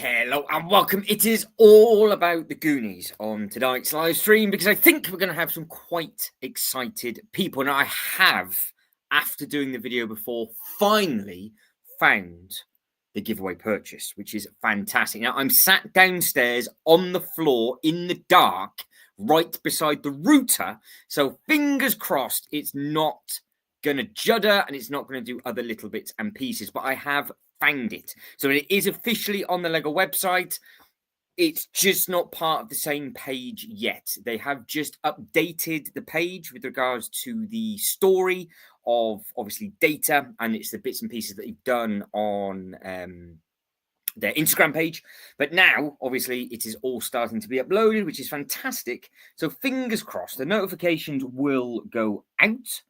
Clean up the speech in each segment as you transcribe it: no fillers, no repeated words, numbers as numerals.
Hello and welcome. It is all about the Goonies on tonight's live stream because I think we're going to have some quite excited people. Now, I have, after doing the video before, finally found the giveaway purchase, which is fantastic. Now, I'm sat downstairs on the floor in the dark, right beside the router. So, fingers crossed, it's not going to judder and it's not going to do other little bits and pieces, but I have found it. So it is officially on the Lego website. It's just not part of the same page yet. They have just updated the page with regards to the story of obviously data, and it's the bits and pieces that they've done on their Instagram page. But now, obviously, it is all starting to be uploaded, which is fantastic. So fingers crossed, the notifications will go out.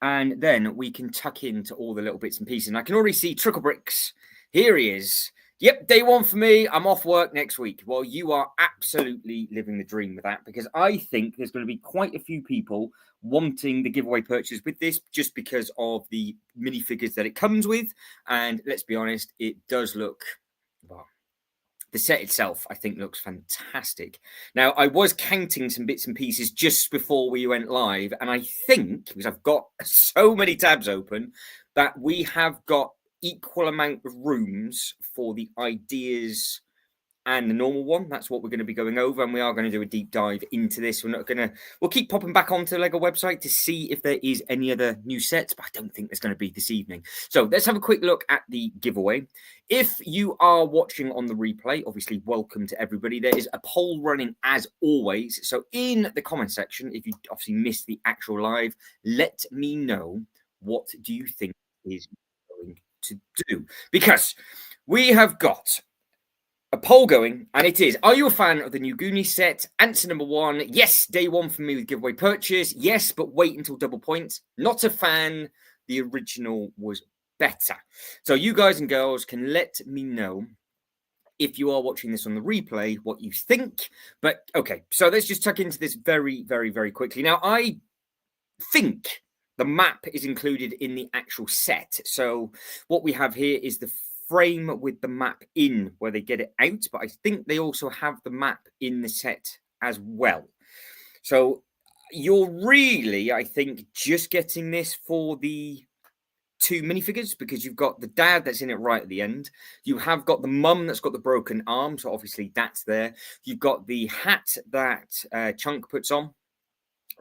And then we can tuck into all the little bits and pieces. And I can already see Trickle Bricks. Here he is. Yep, day one for me. I'm off work next week. Well, you are absolutely living the dream with that, because I think there's going to be quite a few people wanting the giveaway purchase with this just because of the minifigures that it comes with. And let's be honest, it does look, well, the set itself, I think, looks fantastic. Now, I was counting some bits and pieces just before we went live, and I think, because I've got so many tabs open, that we have got equal amount of rooms for the ideas and the normal one. That's what we're going to be going over, and we are going to do a deep dive into this. We'll keep popping back onto the Lego website to see if there is any other new sets, but I don't think there's going to be this evening. So let's have a quick look at the giveaway. If you are watching on the replay, obviously welcome to everybody. There is a poll running as always. So in the comment section, if you obviously missed the actual live, let me know, what do you think is going to do? Because we have got a poll going, and it is: are you a fan of the new Goonies set? Answer number one: yes, day one for me with giveaway purchase. Yes, but wait until double points. Not a fan. The original was better. So you guys and girls can let me know, if you are watching this on the replay, what you think. But okay, so let's just tuck into this very, very, very quickly. Now, I think the map is included in the actual set. So what we have here is the frame with the map in where they get it out, but I think they also have the map in the set as well. So you're really, I think, just getting this for the two minifigures, because you've got the dad that's in it right at the end. You have got the mum that's got the broken arm, so obviously that's there. You've got the hat that Chunk puts on.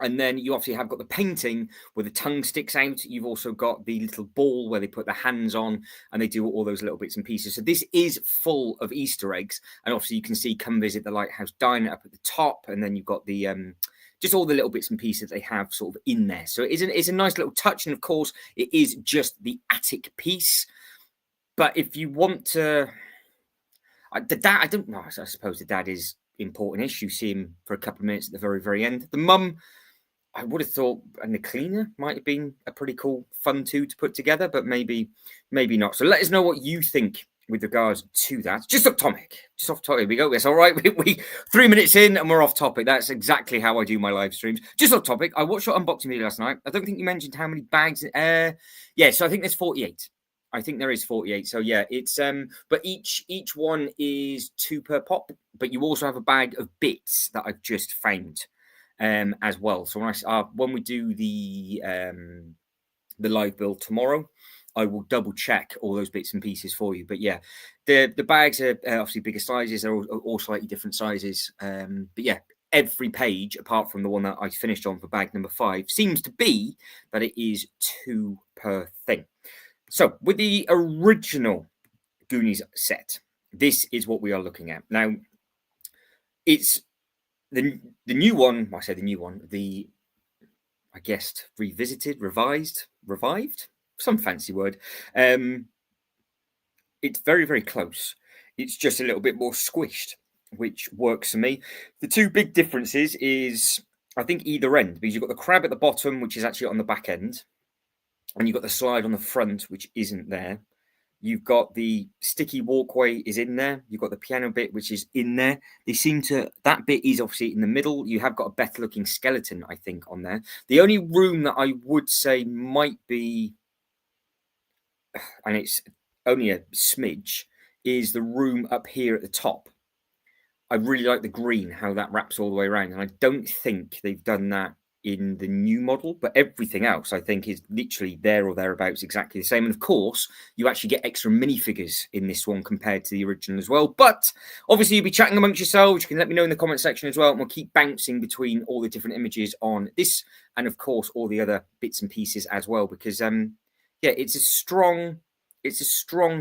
And then you obviously have got the painting where the tongue sticks out. You've also got the little ball where they put the hands on and they do all those little bits and pieces. So this is full of Easter eggs. And obviously you can see Come Visit the Lighthouse Diner up at the top. And then you've got the just all the little bits and pieces they have sort of in there. So it's a nice little touch. And of course, it is just the attic piece. But if you want to... the dad, I don't know. I suppose the dad is important-ish. You see him for a couple of minutes at the very, very end. The mum, I would have thought, and the cleaner might have been a pretty cool, fun two to put together, but maybe not. So let us know what you think with regards to that. Just off topic. Here we go. It's all right. We 3 minutes in and we're off topic. That's exactly how I do my live streams. Just off topic. I watched your unboxing video last night. I don't think you mentioned how many bags. Yeah, so I think there's 48. I think there is 48. So yeah, it's but each one is 2 per pop. But you also have a bag of bits that I've just found as well. So when we do the live build tomorrow, I will double check all those bits and pieces for you. But yeah, the bags are obviously bigger sizes. They're all slightly different sizes. But yeah, every page, apart from the one that I finished on for bag number 5, seems to be that it is 2 per thing. So with the original Goonies set, this is what we are looking at. Now, it's the new one. I say the new one, I guess revisited, revived, some fancy word. It's very, very close. It's just a little bit more squished, which works for me. The two big differences is, I think, either end, because you've got the crab at the bottom, which is actually on the back end, and you've got the slide on the front, which isn't there. You've got the sticky walkway is in there. You've got the piano bit, which is in there. That bit is obviously in the middle. You have got a better looking skeleton, I think, on there. The only room that I would say might be, and it's only a smidge, is the room up here at the top. I really like the green, how that wraps all the way around. And I don't think they've done that in the new model, but everything else I think is literally there or thereabouts exactly the same. And of course, you actually get extra minifigures in this one compared to the original as well. But obviously, you'll be chatting amongst yourselves. You can let me know in the comment section as well. And we'll keep bouncing between all the different images on this and, of course, all the other bits and pieces as well. Because, yeah, it's a strong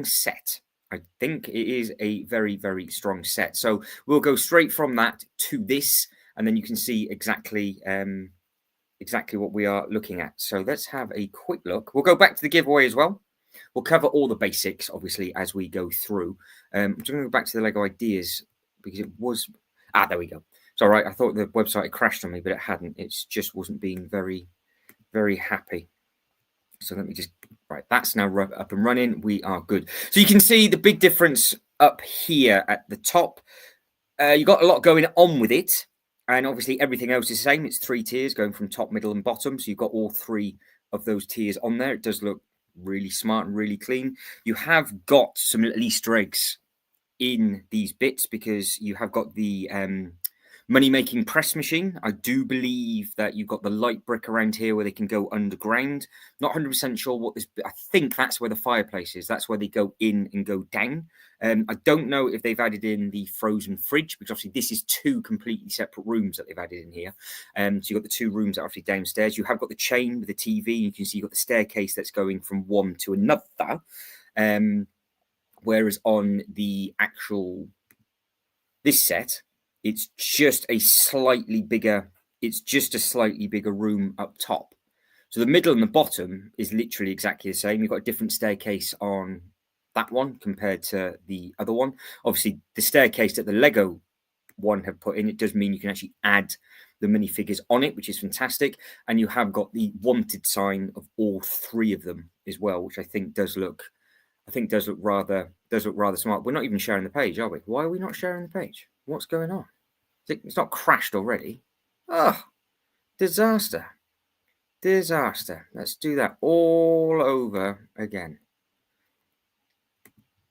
set. I think it is a very, very strong set. So we'll go straight from that to this, and then you can see exactly what we are looking at. So let's have a quick look. We'll go back to the giveaway as well. We'll cover all the basics, obviously, as we go through. I'm just going to go back to the Lego ideas because it was... there we go. It's all right. I thought the website had crashed on me, but it hadn't. It just wasn't being very, very happy. So let me just... Right, that's now up and running. We are good. So you can see the big difference up here at the top. You've got a lot going on with it. And obviously everything else is the same. It's 3 tiers going from top, middle and bottom. So you've got all 3 of those tiers on there. It does look really smart and really clean. You have got some little Easter eggs in these bits because you have got the money-making press machine. I do believe that you've got the light brick around here where they can go underground. Not 100% sure what this... I think that's where the fireplace is. That's where they go in and go down. I don't know if they've added in the frozen fridge, because obviously this is 2 completely separate rooms that they've added in here. So you've got the 2 rooms that are obviously downstairs. You have got the chain with the TV. You can see you've got the staircase that's going from one to another. Whereas on the actual... this set... it's just a slightly bigger room up top. So the middle and the bottom is literally exactly the same. You've got a different staircase on that one compared to the other one. Obviously, the staircase that the Lego one have put in, it does mean you can actually add the minifigures on it, which is fantastic. And you have got the wanted sign of all 3 of them as well, which I think does look rather smart. We're not even sharing the page, are we? Why are we not sharing the page? What's going on? It's not crashed already. Oh, disaster. Let's do that all over again.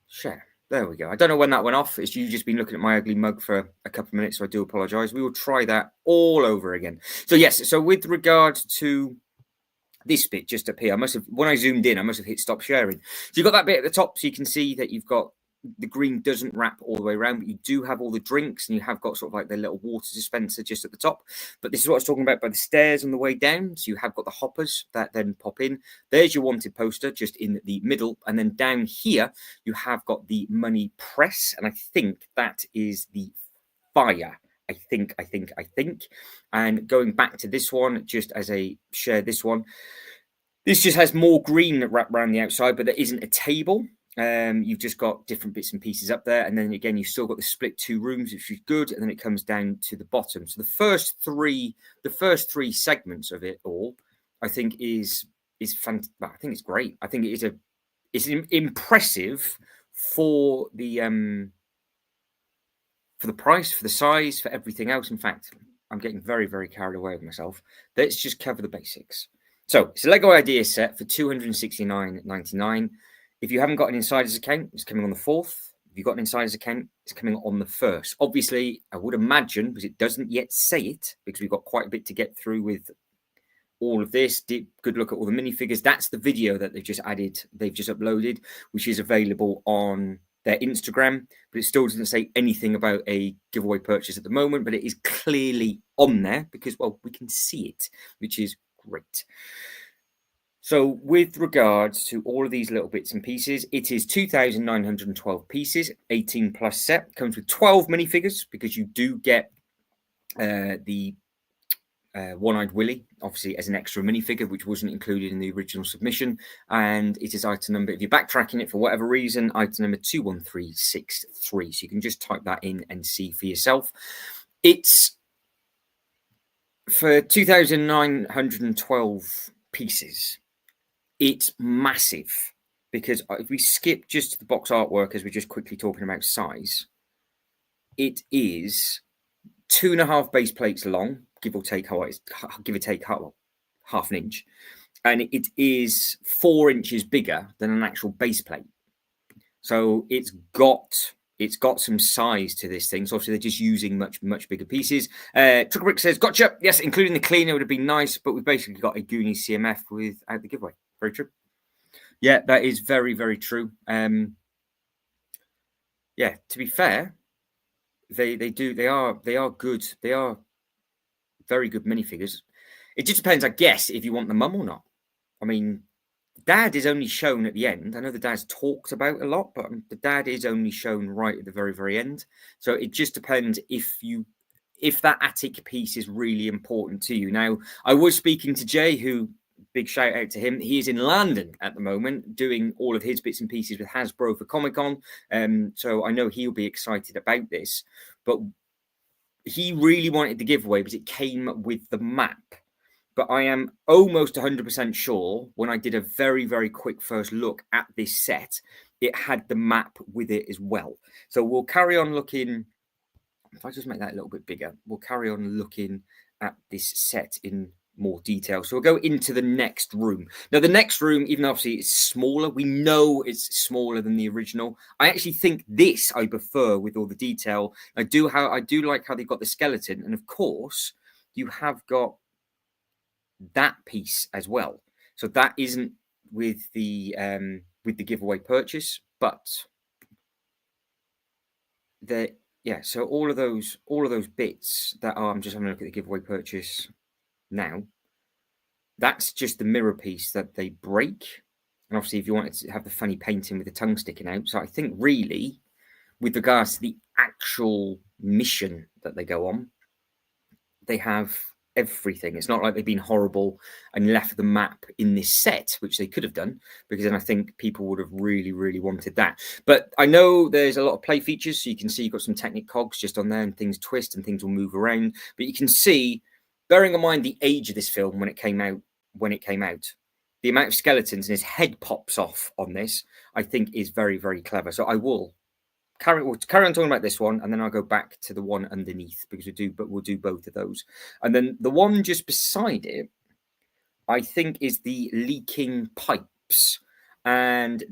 Share. There we go. I don't know when that went off. It's you just been looking at my ugly mug for a couple of minutes, so I do apologise. We will try that all over again. So yes, so with regards to this bit just up here, when I zoomed in, I must have hit stop sharing. So you've got that bit at the top, so you can see that you've got the green doesn't wrap all the way around, but you do have all the drinks, and you have got sort of like the little water dispenser just at the top. But this is what I was talking about by the stairs on the way down. So you have got the hoppers that then pop in. There's your wanted poster just in the middle, and then down here you have got the money press, and I think that is the fire. I think. And going back to this one, just as a share this one, this just has more green wrapped around the outside, but there isn't a table. You've just got different bits and pieces up there, and then again you've still got the split 2 rooms, which is good, and then it comes down to the bottom. So the first three segments of it all, I think is fantastic. I think it's great. I think it's impressive for the price, for the size, for everything else. In fact, I'm getting very, very carried away with myself. Let's just cover the basics. So it's a Lego Idea set for $269.99. If you haven't got an insider's account, it's coming on the 4th. If you've got an insider's account, it's coming on the 1st. Obviously, I would imagine, because it doesn't yet say it, because we've got quite a bit to get through with all of this. Good look at all the minifigures. That's the video that they've just uploaded, which is available on their Instagram, but it still doesn't say anything about a giveaway purchase at the moment, but it is clearly on there because, well, we can see it, which is great. So with regards to all of these little bits and pieces, it is 2,912 pieces, 18 plus set. Comes with 12 minifigures because you do get the One-Eyed Willy, obviously, as an extra minifigure, which wasn't included in the original submission. And it is item number, if you're backtracking it for whatever reason, item number 21363. So you can just type that in and see for yourself. It's for 2,912 pieces. It's massive because if we skip just to the box artwork, as we're just quickly talking about size, it is 2.5 base plates long, give or take half an inch, and it is 4 inches bigger than an actual base plate. So it's got some size to this thing. So obviously they're just using much bigger pieces. Trucklebrick says, gotcha. Yes, including the cleaner would have been nice, but we've basically got a Goonies CMF without the giveaway. Very true. Yeah, that is very true. Yeah, to be fair, they are good. They are very good minifigures. It just depends, I guess, if you want the mum or not. I mean, Dad is only shown at the end. I know the Dad's talked about a lot, but the Dad is only shown right at the very end. So it just depends if that attic piece is really important to you. Now, I was speaking to Jay, who, big shout out to him. He is in London at the moment doing all of his bits and pieces with Hasbro for Comic-Con. So I know he'll be excited about this. But he really wanted the giveaway because it came with the map. But I am almost 100% sure when I did a very quick first look at this set, it had the map with it as well. So we'll carry on looking. If I just make that a little bit bigger, we'll carry on looking at this set in more detail. So we'll go into the next room. Now, the next room, even though obviously it's smaller, we know it's smaller than the original. I actually think this I prefer with all the detail. I do like how they've got the skeleton, and of course, you have got that piece as well. So that isn't with the giveaway purchase, but so all of those bits that are, I'm just having a look at the giveaway purchase now. That's just the mirror piece that they break. And obviously, if you wanted to have the funny painting with the tongue sticking out. So I think really, with regards to the actual mission that they go on, they have everything. It's not like they've been horrible and left the map in this set, which they could have done, because then I think people would have really wanted that. But I know there's a lot of play features, so you can see you've got some Technic cogs just on there, and things twist and things will move around. But you can see, bearing in mind the age of this film when it came out, the amount of skeletons and his head pops off on this, I think is very clever. So I will carry on talking about this one, and then I'll go back to the one underneath, because we'll do both of those. And then the one just beside it, I think, is the leaking pipes. And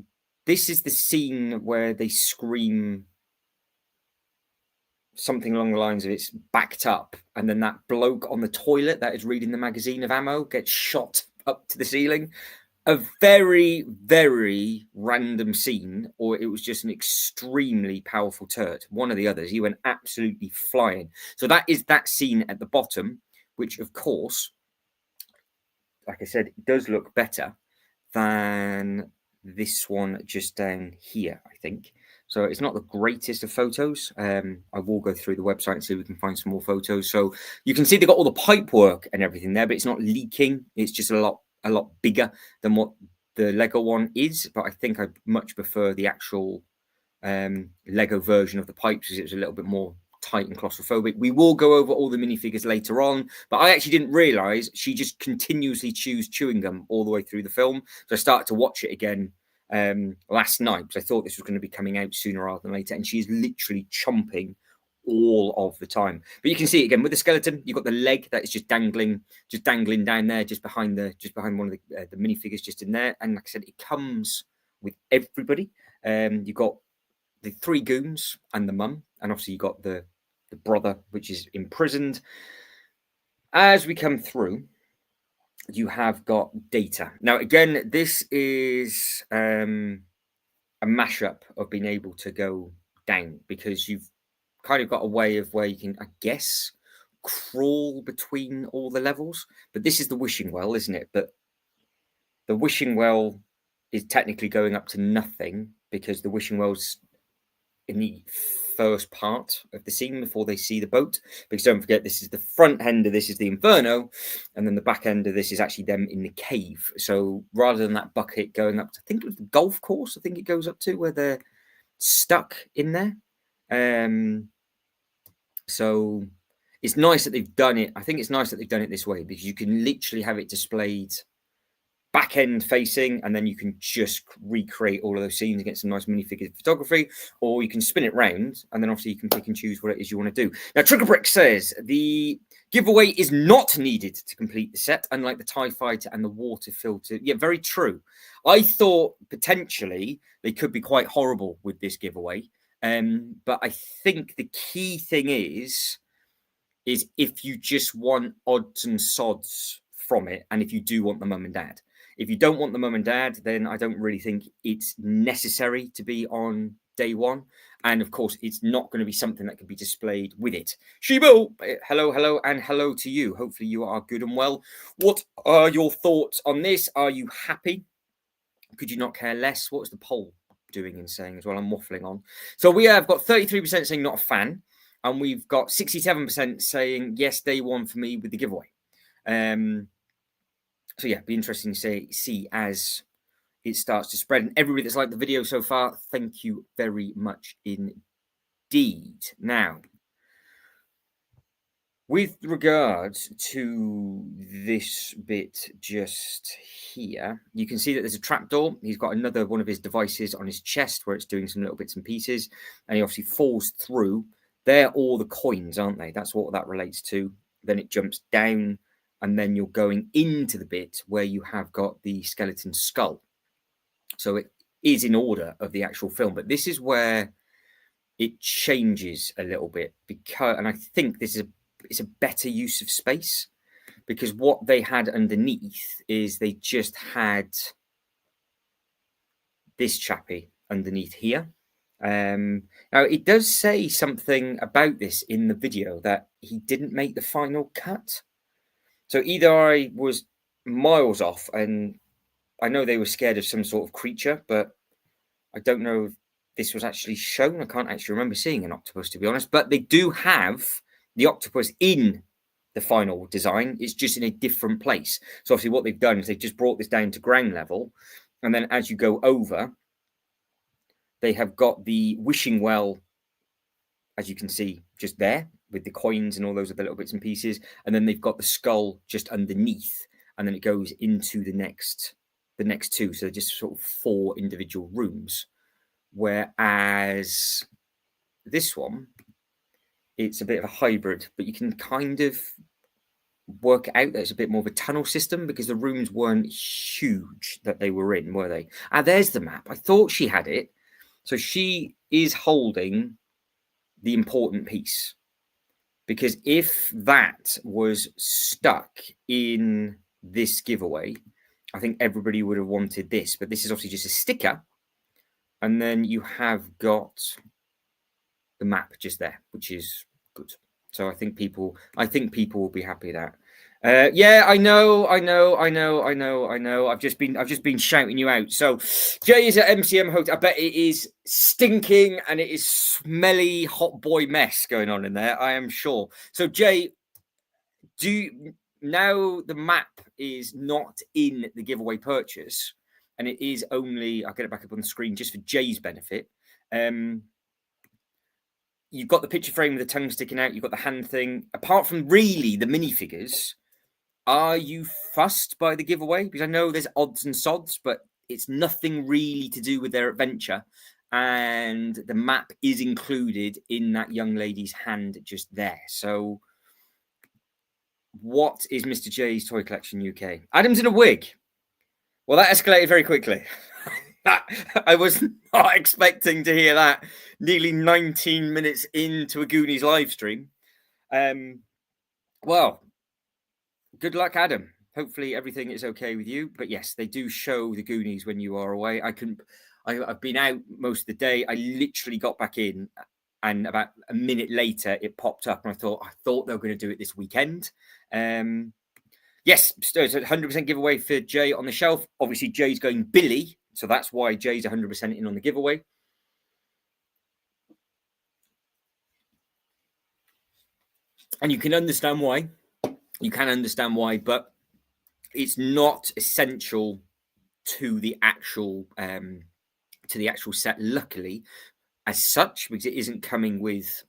this is the scene where they scream something along the lines of it's backed up, and then that bloke on the toilet that is reading the magazine of ammo gets shot up to the ceiling. A very random scene, or it was just an extremely powerful turret. One of the others. He went absolutely flying. So that is that scene at the bottom, which of course, like I said, it does look better than this one just down here, I think. So it's not the greatest of photos. I will go through the website and see if we can find some more photos. So you can see they've got all the pipe work and everything there, but it's not leaking. It's just a lot bigger than what the Lego one is. But I think I much prefer the actual Lego version of the pipes, because it was a little bit more tight and claustrophobic. We will go over all the minifigures later on, but I actually didn't realize she just continuously chews chewing gum all the way through the film. So I started to watch it again last night, because I thought this was going to be coming out sooner rather than later, and she's literally chomping all of the time. But you can see it again with the skeleton. You've got the leg that is just dangling down there, just behind one of the minifigures, just in there. And like I said, it comes with everybody. You've got the 3 goons and the mum, and obviously you've got the brother, which is imprisoned. As we come through, you have got Data. Now, again, this is a mashup of being able to go down, because you've kind of got a way of where you can, I guess, crawl between all the levels. But this is the wishing well, isn't it? But the wishing well is technically going up to nothing, because the wishing well's in the first part of the scene before they see the boat. Because don't forget, this is the front end of this is the Inferno, and then the back end of this is actually them in the cave. So rather than that bucket going up to, I think it was the golf course, I think it goes up to, where they're stuck in there. So it's nice that they've done it. I think it's nice that they've done it this way, because you can literally have it displayed back end facing, and then you can just recreate all of those scenes and get some nice minifigure photography, or you can spin it round, and then obviously you can pick and choose what it is you want to do. Now, Trigger Brick says the giveaway is not needed to complete the set, unlike the TIE Fighter and the water filter. Yeah, very true. I thought potentially they could be quite horrible with this giveaway, but I think the key thing is if you just want odds and sods from it, and if you do want the mum and dad. If you don't want the mum and dad, then I don't really think it's necessary to be on day one. And of course, it's not going to be something that can be displayed with it. Shibo, hello, and hello to you. Hopefully you are good and well. What are your thoughts on this? Are you happy? Could you not care less? What's the poll doing and saying as well? I'm waffling on. So we have got 33% saying not a fan, and we've got 67% saying yes, day one for me with the giveaway. So yeah, be interesting to see as it starts to spread. And everybody that's liked the video so far, thank you very much indeed. Now, with regards to this bit just here, you can see that there's a trapdoor. He's got another one of his devices on his chest where it's doing some little bits and pieces, and he obviously falls through. They're all the coins, aren't they? That's what that relates to. Then it jumps down, and then you're going into the bit where you have got the skeleton skull. So it is in order of the actual film, but this is where it changes a little bit, because, and I think this is it's a better use of space, because what they had underneath is they just had this chappy underneath here. Now it does say something about this in the video, that he didn't make the final cut. So either I was miles off, and I know they were scared of some sort of creature, but I don't know if this was actually shown. I can't actually remember seeing an octopus, to be honest. But they do have the octopus in the final design. It's just in a different place. So obviously what they've done is they've just brought this down to ground level. And then as you go over, they have got the wishing well, as you can see, just there, with the coins and all those other little bits and pieces. And then they've got the skull just underneath, and then it goes into the next two. So just sort of 4 individual rooms. Whereas this one, it's a bit of a hybrid, but you can kind of work out that it's a bit more of a tunnel system, because the rooms weren't huge that they were in, were they? Ah, there's the map. I thought she had it. So she is holding the important piece, because if that was stuck in this giveaway, I think everybody would have wanted this. But this is obviously just a sticker, and then you have got the map just there, which is good. So I think people will be happy with that. Yeah, I know. I've just been shouting you out. So Jay is at MCM Hotel. I bet it is stinking and it is smelly hot boy mess going on in there, I am sure. So Jay, now the map is not in the giveaway purchase, and it is only, I'll get it back up on the screen just for Jay's benefit. You've got the picture frame with the tongue sticking out. You've got the hand thing. Apart from really the minifigures, are you fussed by the giveaway? Because I know there's odds and sods, but it's nothing really to do with their adventure. And the map is included in that young lady's hand just there. So what is Mr. J's Toy Collection UK? Adam's in a wig. Well, that escalated very quickly. I was not expecting to hear that nearly 19 minutes into a Goonies live stream. Well, good luck, Adam. Hopefully everything is okay with you. But yes, they do show the Goonies when you are away. I've been out most of the day. I literally got back in, and about a minute later it popped up, and I thought they were going to do it this weekend. Yes, so it's a 100% giveaway for Jay on the shelf. Obviously, Jay's going Billy, so that's why Jay's 100% in on the giveaway. And you can understand why. But it's not essential to the actual set, luckily, as such, because it isn't coming with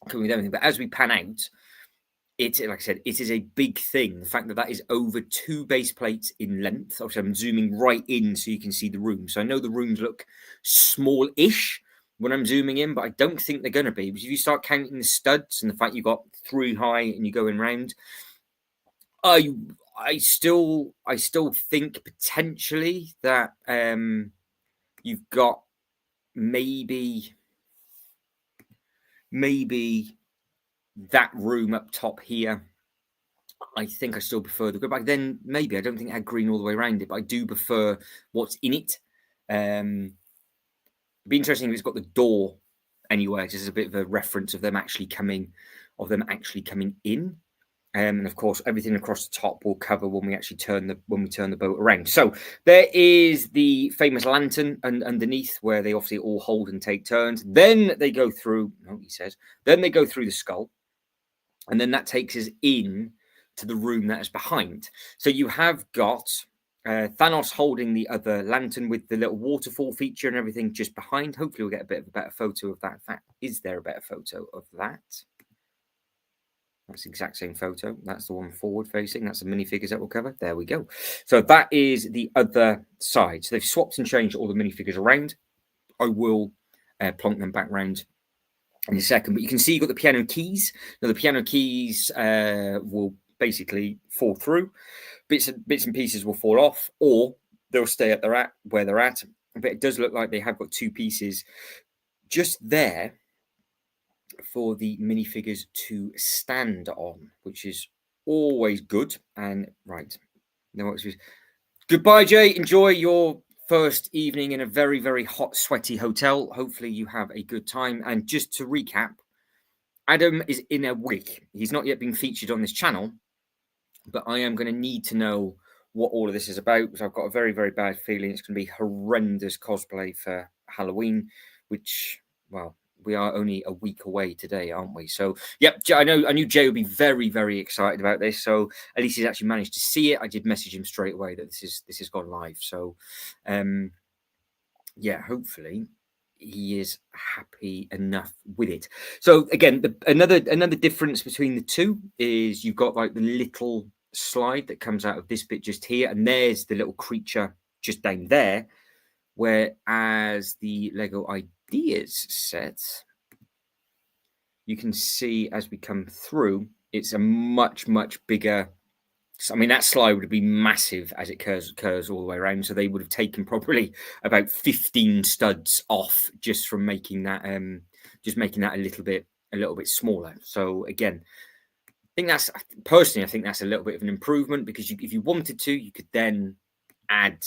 everything. But as we pan out, It, like I said, it is a big thing. The fact that that is over 2 base plates in length. Obviously, I'm zooming right in so you can see the room. So I know the rooms look small-ish when I'm zooming in, but I don't think they're going to be. Because if you start counting the studs and the fact you've got 3 high and you're going round, I still think potentially that you've got maybe that room up top here. I think I still prefer the go back. Then maybe I don't think I had green all the way around it, but I do prefer what's in it. It'd be interesting if it's got the door anywhere. This is a bit of a reference of them actually coming in. And of course, everything across the top will cover when we actually turn the boat around. So there is the famous lantern underneath, where they obviously all hold and take turns. Then they go through. Oh, he says. Then they go through the skull, and then that takes us in to the room that is behind. So you have got Thanos holding the other lantern with the little waterfall feature and everything just behind. Hopefully, we'll get a bit of a better photo of that. In fact, is there a better photo of that? That's the exact same photo. That's the one forward facing. That's the minifigures that we'll cover. There we go. So that is the other side. So they've swapped and changed all the minifigures around. I will plonk them back round in a second. But you can see you've got the piano keys. Now the piano keys will basically fall through. Bits and pieces will fall off, or they'll stay at where they're at. But it does look like they have got 2 pieces just there for the minifigures to stand on, which is always good. And right, no, goodbye, Jay. Enjoy your first evening in a very, very hot, sweaty hotel. Hopefully, you have a good time. And just to recap, Adam is in a wig. He's not yet been featured on this channel, but I am going to need to know what all of this is about, because I've got a very, very bad feeling it's going to be horrendous cosplay for Halloween, which, well, we are only a week away today, aren't we? So, yep, I knew Jay would be very, very excited about this. So at least he's actually managed to see it. I did message him straight away that this has gone live. So, yeah, hopefully he is happy enough with it. So again, another difference between the two is you've got like the little slide that comes out of this bit just here, and there's the little creature just down there. Whereas the Lego Ideas set, you can see as we come through, it's a much, much bigger. I mean, that slide would be massive as it curves all the way around. So they would have taken probably about 15 studs off just from making that a little bit smaller. So again, I think that's a little bit of an improvement, because if you wanted to, you could then add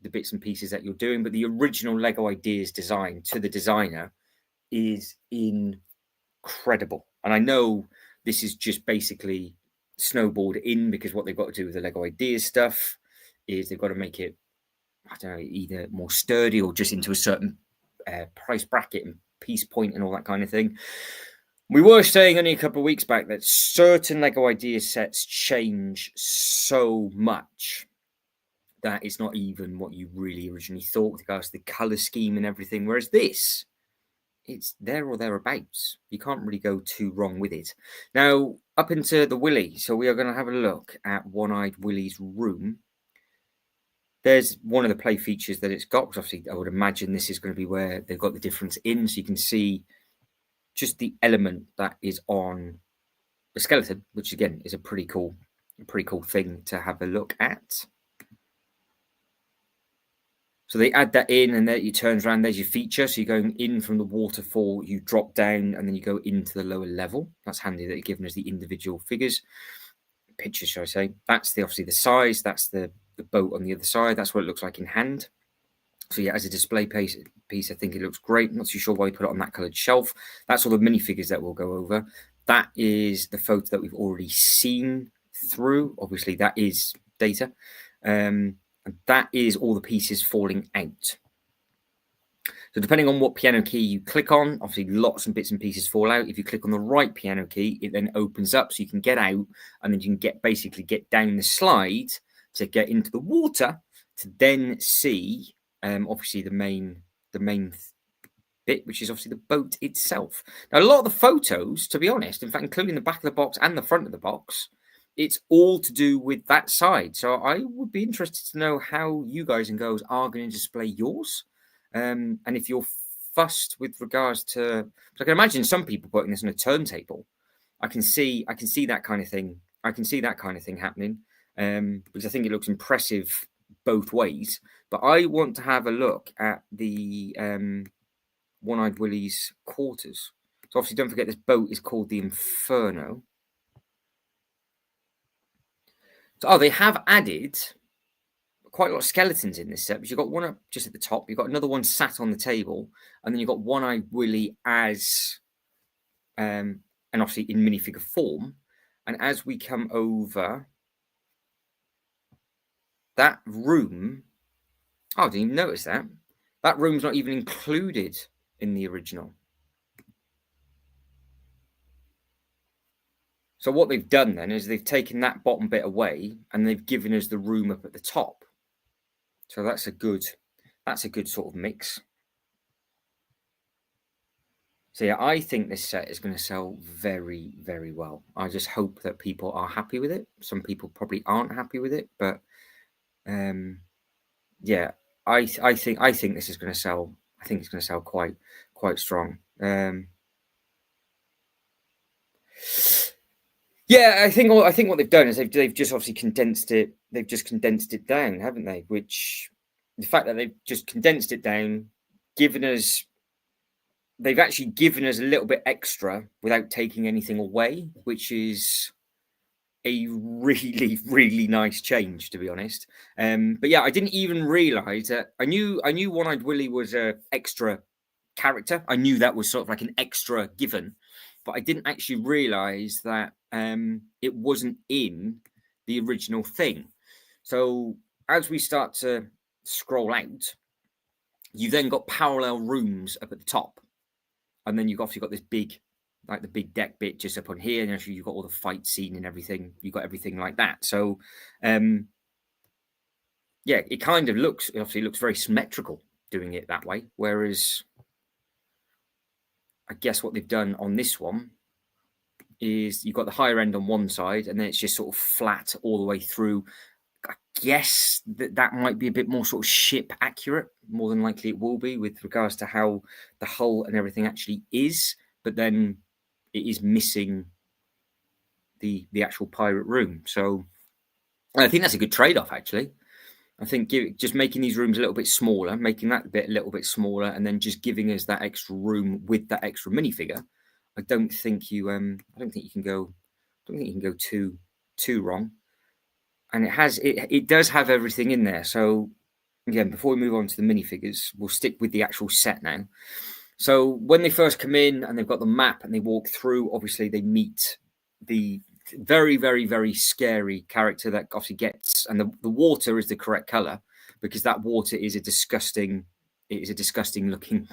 the bits and pieces that you're doing. But the original Lego Ideas design to the designer is incredible. And I know this is just basically snowballed in, because what they've got to do with the Lego Ideas stuff is they've got to make it, I don't know, either more sturdy or just into a certain price bracket and piece point and all that kind of thing. We were saying only a couple of weeks back that certain Lego Ideas sets change so much that it's not even what you really originally thought with regards to the color scheme and everything. Whereas this, it's there or thereabouts. You can't really go too wrong with it. Now, up into the Willy. So we are going to have a look at One-Eyed Willy's room. There's one of the play features that it's got, because obviously I would imagine this is going to be where they've got the difference in. So you can see just the element that is on the skeleton, which again is a pretty cool thing to have a look at. So they add that in, and then it turns around. There's your feature. So you're going in from the waterfall, you drop down, and then you go into the lower level. That's handy that they're giving us the individual pictures, shall I say. That's obviously the size. That's the boat on the other side. That's what it looks like in hand. So yeah, as a display piece, I think it looks great. I'm not too sure why you put it on that coloured shelf. That's all the minifigures that we'll go over. That is the photo that we've already seen through. Obviously, that is data. And that is all the pieces falling out. So depending on what piano key you click on, obviously lots and bits and pieces fall out. If you click on the right piano key, it then opens up so you can get out, and then you can basically get down the slide to get into the water to then see obviously the main bit, which is obviously the boat itself. Now, a lot of the photos, to be honest, in fact, including the back of the box and the front of the box, it's all to do with that side. So I would be interested to know how you guys and girls are going to display yours. And if you're fussed with regards to, I can imagine some people putting this on a turntable. I can see that kind of thing. I can see that kind of thing happening because I think it looks impressive both ways. But I want to have a look at the One-Eyed Willie's quarters. So obviously, don't forget this boat is called the Inferno. So, they have added quite a lot of skeletons in this set, because you've got one up just at the top, you've got another one sat on the table, and then you've got One-Eyed Willie as, and obviously in minifigure form. And as we come over, that room, I didn't even notice that. That room's not even included in the original. So what they've done then is they've taken that bottom bit away and they've given us the room up at the top. So that's a good sort of mix. So yeah, I think this set is going to sell very, very well. I just hope that people are happy with it. Some people probably aren't happy with it, but yeah, I think this is going to sell. I think it's going to sell quite strong. Yeah, I think what they've done is they've just obviously condensed it. They've just condensed it down, haven't they? Which the fact that they've just condensed it down, they've actually given us a little bit extra without taking anything away, which is a really, really nice change, to be honest. But yeah, I didn't even realise that. I knew One-Eyed Willie was a extra character. I knew that was sort of like an extra given, but I didn't actually realise that it wasn't in the original thing. So as we start to scroll out, you've then got parallel rooms up at the top, and then you've obviously got this big, like the big deck bit just up on here, and actually you've got all the fight scene and everything. You've got everything like that. So yeah, it kind of looks very symmetrical doing it that way. Whereas I guess what they've done on this one is you've got the higher end on one side, and then it's just sort of flat all the way through. I guess that might be a bit more sort of ship accurate. More than likely it will be, with regards to how the hull and everything actually is. But then it is missing the actual pirate room. So I think that's a good trade-off, actually. I think just making these rooms a little bit smaller, making that bit a little bit smaller, and then just giving us that extra room with that extra minifigure. I don't think you can go too wrong. And it does have everything in there. So again, before we move on to the minifigures, we'll stick with the actual set now. So when they first come in and they've got the map and they walk through, obviously they meet the very, very, very scary character that obviously gets, and the water is the correct color, because that water is a disgusting looking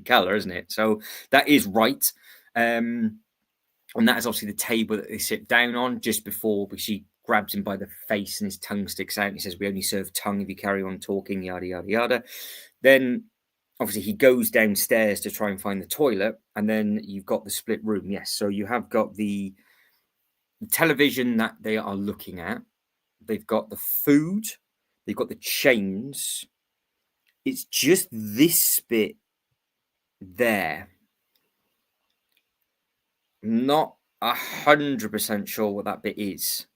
color, isn't it? So that is right. And that is obviously the table that they sit down on just before she grabs him by the face and his tongue sticks out and he says, "We only serve tongue if you carry on talking," yada, yada, yada. Then obviously he goes downstairs to try and find the toilet, and then you've got the split room. Yes, so you have got the television that they are looking at. They've got the food. They've got the chains. It's just this bit there. Not 100% sure what that bit is.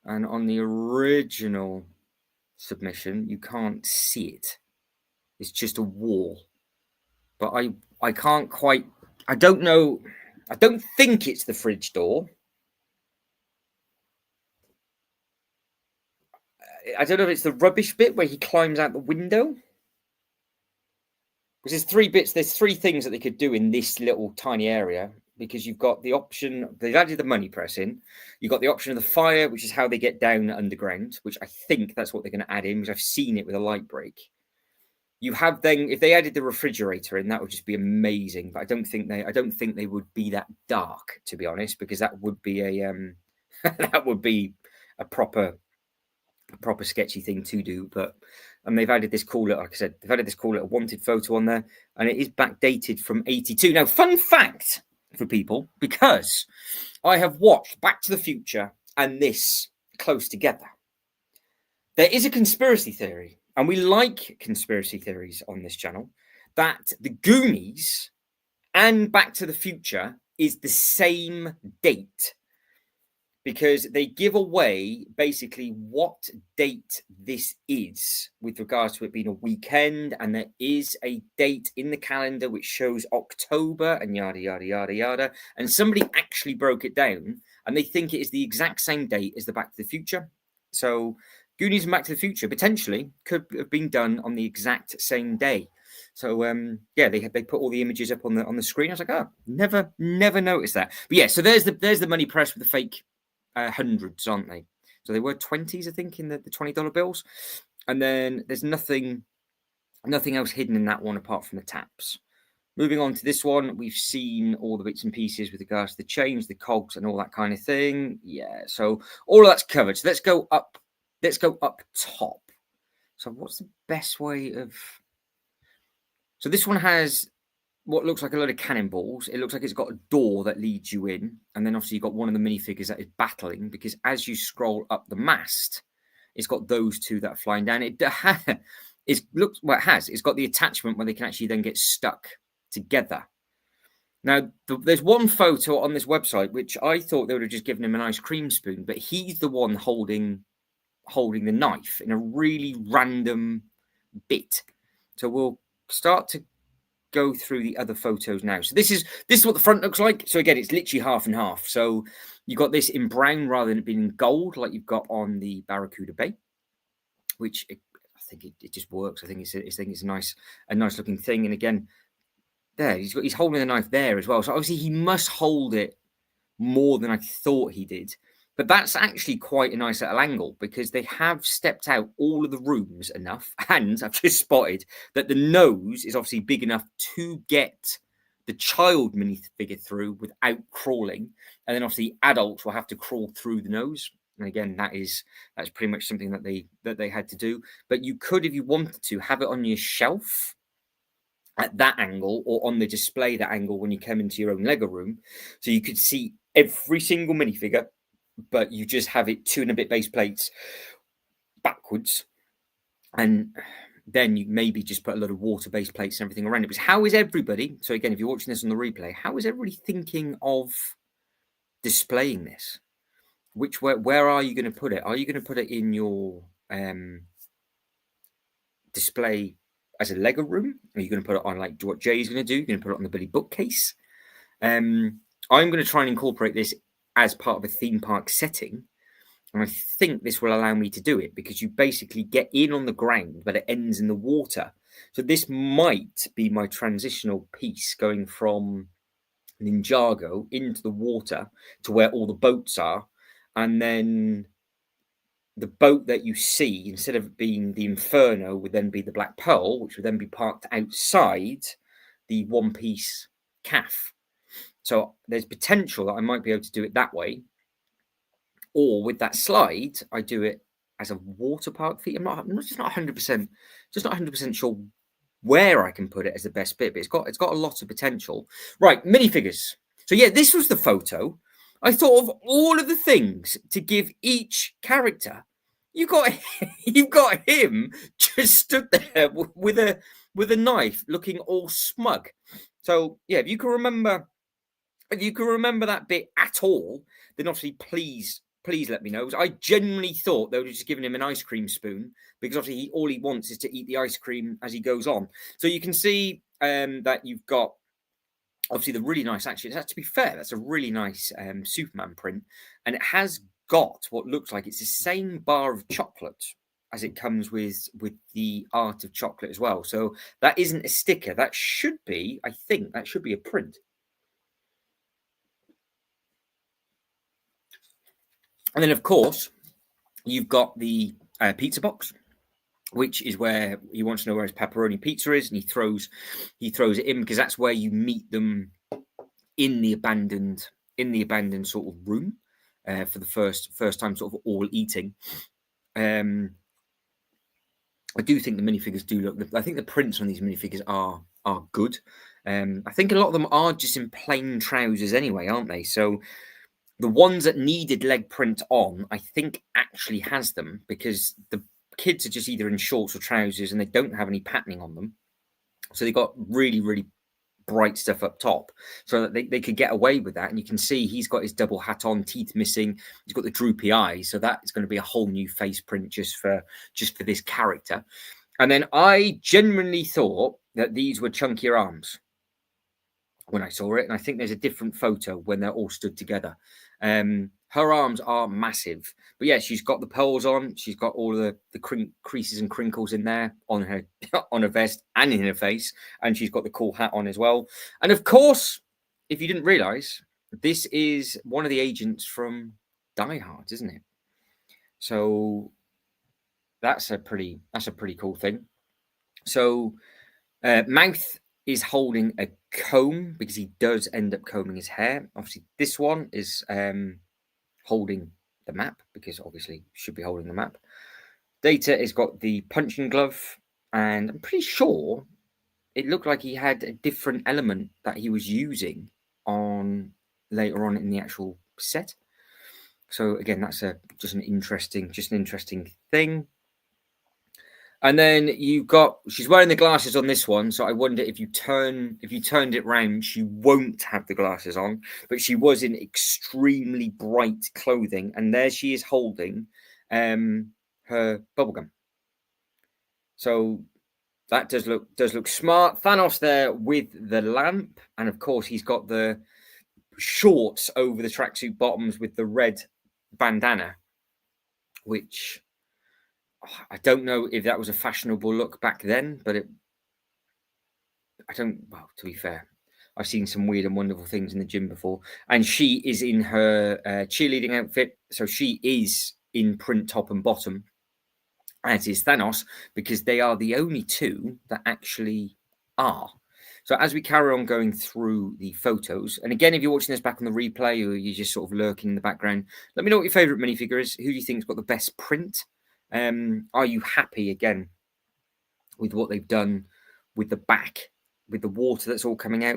And on the original submission, you can't see it. It's just a wall. But I can't quite. I don't know. I don't think it's the fridge door. I don't know if it's the rubbish bit where he climbs out the window. Because there's three bits. There's three things that they could do in this little tiny area. Because you've got the option, they've added the money press in. You've got the option of the fire, which is how they get down underground, which I think that's what they're going to add in, because I've seen it with a light break. You have then, if they added the refrigerator in, that would just be amazing. But I don't think they would be that dark, to be honest, because that would be a proper sketchy thing to do. But And they've added this cool little, like I said, they've added this cool little wanted photo on there, and it is backdated from 82. Now, fun fact for people, because I have watched Back to the Future and this close together. There is a conspiracy theory, and we like conspiracy theories on this channel, that the Goonies and Back to the Future is the same date, because they give away basically what date this is with regards to it being a weekend, and there is a date in the calendar which shows October and yada yada yada yada, and somebody actually broke it down and they think it is the exact same date as the Back to the Future. So Goonies and Back to the Future potentially could have been done on the exact same day. So yeah, they put all the images up on the screen. I was like, oh, never noticed that. But yeah, so there's the money press with the fake hundreds, aren't they? So they were 20s, I think, in the $20 bills. And then there's nothing else hidden in that one apart from the taps. Moving on to this one, we've seen all the bits and pieces with regards to the chains, the cogs, and all that kind of thing. Yeah, so all of that's covered. So let's go up top. So what's the best way of... So this one has what looks like a load of cannonballs. It looks like it's got a door that leads you in, and then obviously you've got one of the minifigures that is battling, because as you scroll up the mast, it's got those two that are flying down. It's got the attachment where they can actually then get stuck together. Now, there's one photo on this website which I thought they would have just given him an ice cream spoon, but he's the one holding the knife in a really random bit. So we'll start to go through the other photos now. So this is what the front looks like. So again, it's literally half and half. So you've got this in brown rather than it being in gold like you've got on the Barracuda Bay, which I think it just works. I think it's a nice looking thing. And again, there he's holding the knife there as well. So obviously he must hold it more than I thought he did. But that's actually quite a nice little angle, because they have stepped out all of the rooms enough, and I've just spotted that the nose is obviously big enough to get the child minifigure through without crawling, and then obviously adults will have to crawl through the nose. And again, that's pretty much something that they had to do. But you could, if you wanted to, have it on your shelf at that angle, or on the display that angle when you come into your own Lego room, so you could see every single minifigure, but you just have it 2 and a bit base plates backwards, and then you maybe just put a lot of water-based plates and everything around it. Because how is everybody, so again, if you're watching this on the replay, how is everybody thinking of displaying this? Where are you going to put it? Are you going to put it in your display as a Lego room? Are you going to put it on, like what Jay's going to do? You're going to put it on the Billy bookcase? I'm going to try and incorporate this as part of a theme park setting, and I think this will allow me to do it, because you basically get in on the ground but it ends in the water. So this might be my transitional piece, going from Ninjago into the water to where all the boats are, and then the boat that you see, instead of being the Inferno, would then be the Black Pearl, which would then be parked outside the One Piece CAF. So there's potential that I might be able to do it that way, or with that slide, I do it as a water park fee. I'm just not 100% sure where I can put it as the best bit, but it's got a lot of potential. Right, minifigures. So yeah, this was the photo. I thought of all of the things to give each character. You've got him just stood there with a knife, looking all smug. So yeah, if you can remember that bit at all, then obviously please let me know. I genuinely thought they would have just given him an ice cream spoon, because obviously all he wants is to eat the ice cream as he goes on. So you can see that you've got obviously the really nice, actually, to be fair, that's a really nice Superman print, and it has got what looks like it's the same bar of chocolate as it comes with the art of chocolate as well. So that isn't a sticker. That should be, I think, that should be a print. And then, of course, you've got the pizza box, which is where he wants to know where his pepperoni pizza is, and he throws it in, because that's where you meet them in the abandoned sort of room for the first time, sort of all eating. I do think the minifigures do look. I think the prints on these minifigures are good. I think a lot of them are just in plain trousers anyway, aren't they? So the ones that needed leg print on, I think actually has them, because the kids are just either in shorts or trousers and they don't have any patterning on them. So they got really, really bright stuff up top, so that they could get away with that. And you can see he's got his double hat on, teeth missing, he's got the droopy eyes, so that is going to be a whole new face print just for this character. And then I genuinely thought that these were chunkier arms when I saw it, and I think there's a different photo when they're all stood together. Her arms are massive, but yeah, she's got the pearls on, she's got all the creases and crinkles in there on her on her vest and in her face, and she's got the cool hat on as well. And of course, if you didn't realize, this is one of the agents from Die Hard, isn't it? So that's a pretty cool thing. So Mouth is holding a comb because he does end up combing his hair. Obviously, this one is holding the map because obviously should be holding the map. Data has got the punching glove, and I'm pretty sure it looked like he had a different element that he was using on later on in the actual set. So again, that's just an interesting thing. And then you've got, she's wearing the glasses on this one, so I wonder if you turned it round, she won't have the glasses on, but she was in extremely bright clothing, and there she is holding her bubblegum. So that does look smart. Thanos there with the lamp, and of course he's got the shorts over the tracksuit bottoms with the red bandana, which I don't know if that was a fashionable look back then, but well, to be fair, I've seen some weird and wonderful things in the gym before. And she is in her cheerleading outfit, so she is in print top and bottom, as is Thanos, because they are the only two that actually are. So as we carry on going through the photos, and again, if you're watching this back on the replay or you're just sort of lurking in the background, let me know what your favourite minifigure is. Who do you think's got the best print? Are you happy again with what they've done with the back, with the water that's all coming out?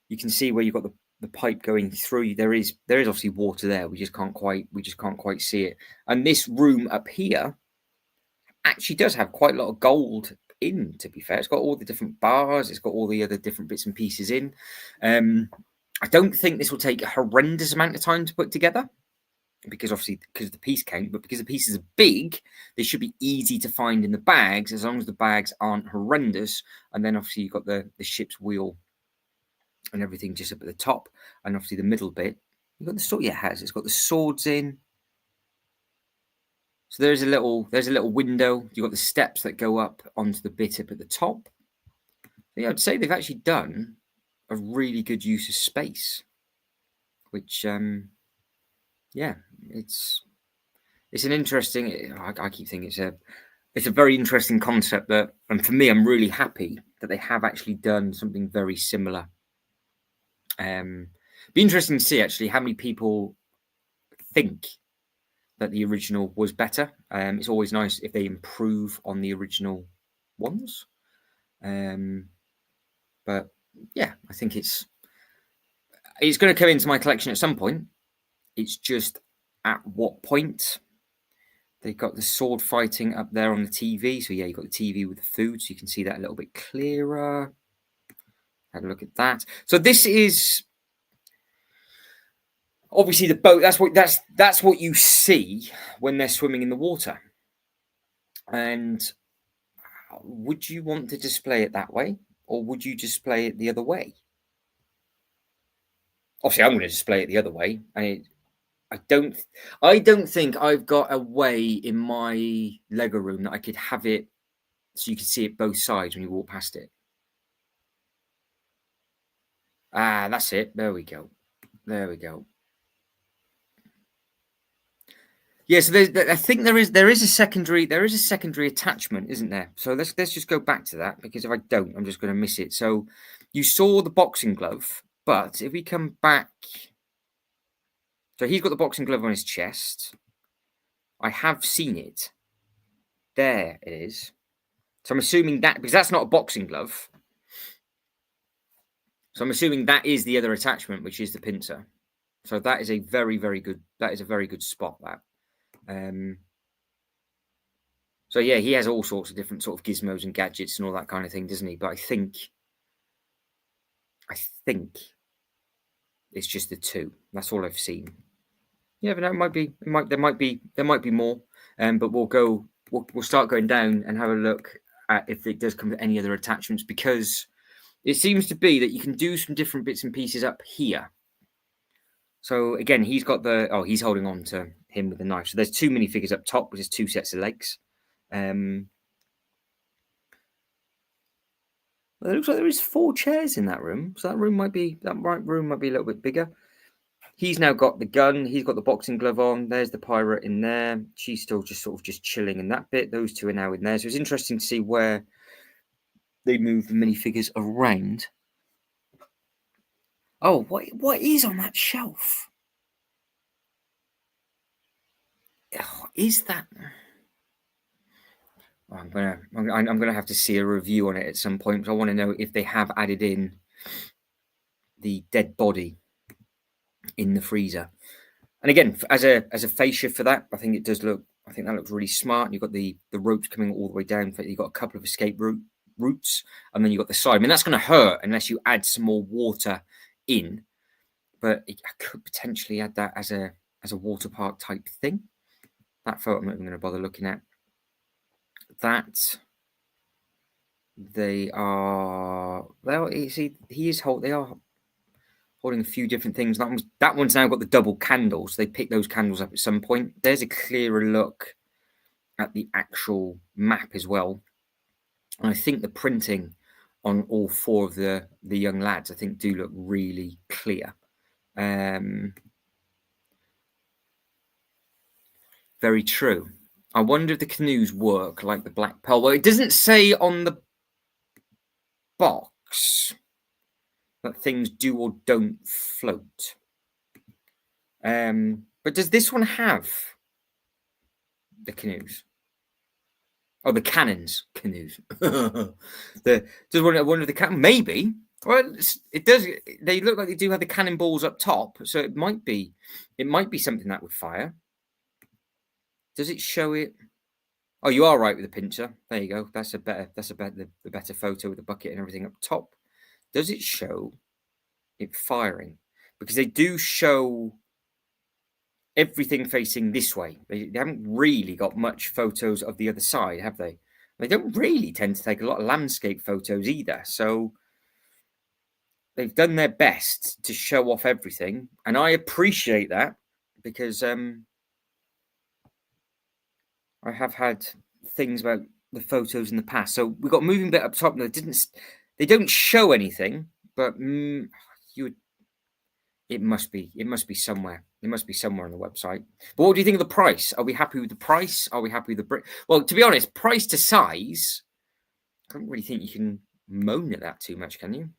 You can see where you've got the pipe going through. There is obviously water there. We just can't quite see it. And this room up here actually does have quite a lot of gold in, to be fair. It's got all the different bars, it's got all the other different bits and pieces in. I don't think this will take a horrendous amount of time to put together, because obviously because of the piece count, but because the pieces are big, they should be easy to find in the bags, as long as the bags aren't horrendous. And then obviously you've got the ship's wheel and everything just up at the top, and obviously the middle bit, you've got the sword. Yeah, it's got the swords in. So there's a little window. You've got the steps that go up onto the bit up at the top. So yeah, I'd say they've actually done a really good use of space, which yeah, it's an interesting. I keep thinking it's a very interesting concept that, and for me, I'm really happy that they have actually done something very similar. Be interesting to see actually how many people think that the original was better. It's always nice if they improve on the original ones. But yeah, I think it's going to come into my collection at some point. It's just at what point. They've got the sword fighting up there on the TV. So yeah, you've got the TV with the food, so you can see that a little bit clearer. Have a look at that. So this is obviously the boat. That's what you see when they're swimming in the water. And would you want to display it that way, or would you display it the other way? Obviously, I'm going to display it the other way. I don't think I've got a way in my Lego room that I could have it so you can see it both sides when you walk past it. Ah, that's it. There we go. Yeah, so I think there is a secondary attachment, isn't there? So let's just go back to that, because if I don't, I'm just going to miss it. So you saw the boxing glove, but if we come back, so he's got the boxing glove on his chest. I have seen it. There it is. So I'm assuming that, because that's not a boxing glove. So I'm assuming that is the other attachment, which is the pincer. So that is a very, very good, that is a very good spot, that. So yeah, he has all sorts of different sort of gizmos and gadgets and all that kind of thing, doesn't he? But I think it's just the two. That's all I've seen. You never know. It might be. There might be more. But we'll start going down and have a look at if it does come with any other attachments, because it seems to be that you can do some different bits and pieces up here. So again, he's got he's holding on to him with the knife. So there's 2 minifigures up top, which is 2 sets of legs. Well, it looks like there is 4 chairs in that room. So that room might be a little bit bigger. He's now got the gun. He's got the boxing glove on. There's the pirate in there. She's still just sort of just chilling in that bit. Those 2 are now in there. So it's interesting to see where they move the minifigures around. Oh, what is on that shelf? Oh, is that? I'm gonna have to see a review on it at some point. I want to know if they have added in the dead body in the freezer. And again, as a fascia for that, I think that looks really smart. You've got the ropes coming all the way down. You've got a couple of escape routes, and then you've got the side. I mean, that's going to hurt unless you add some more water in. But I could potentially add that as a water park type thing. That photo I'm not even going to bother looking at. That they are. Well, you see, they are holding a few different things. That one's now got the double candles. They picked those candles up at some point. There's a clearer look at the actual map as well. And I think the printing on all 4 of the young lads, I think, do look really clear. Very true. I wonder if the canoes work like the Black Pearl. Well, it doesn't say on the box that things do or don't float. But does this one have the canoes? Oh, the cannons, canoes. I wonder if the cannon, maybe. Well, it does. They look like they do have the cannonballs up top, so it might be something that would fire. Does it show it? Oh, you are right with the pincher. There you go. That's the better photo with the bucket and everything up top. Does it show it firing? Because they do show everything facing this way. They haven't really got much photos of the other side, have they? They don't really tend to take a lot of landscape photos either. So they've done their best to show off everything, and I appreciate that, because I have had things about the photos in the past. So we've got a moving bit up top. They don't show anything, but it must be somewhere. It must be somewhere on the website. But what do you think of the price? Are we happy with the price? Are we happy with the brick? Well, to be honest, price to size, I don't really think you can moan at that too much, can you?